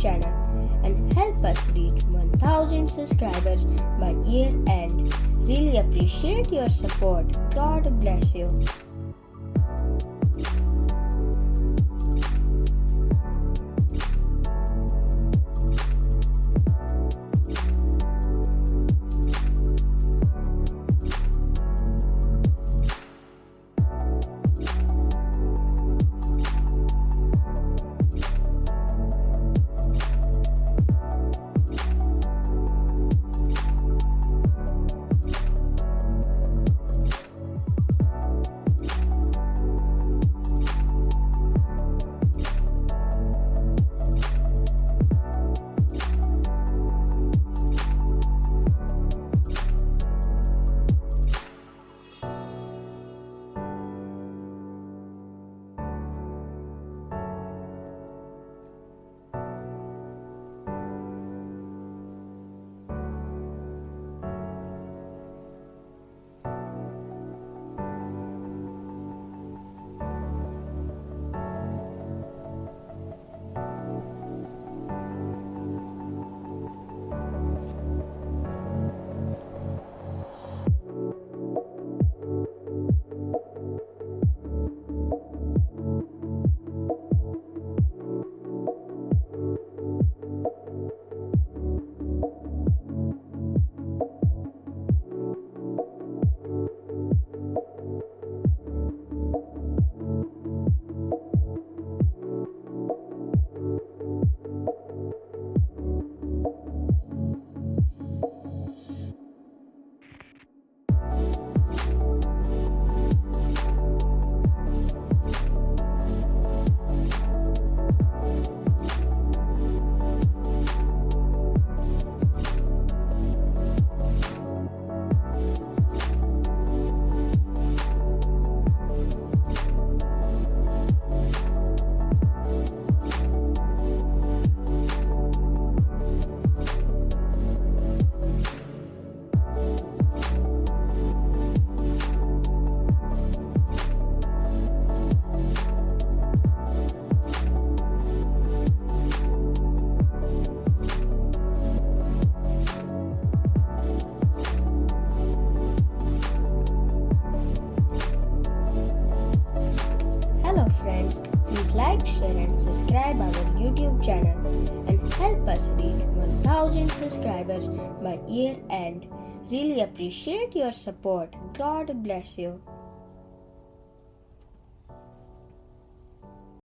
channel and help us reach 1000 subscribers by year end. Really appreciate your support. God bless you. Hello friends, please like, share and subscribe our YouTube channel and help us reach 1000 subscribers by year end. Really appreciate your support. God bless you.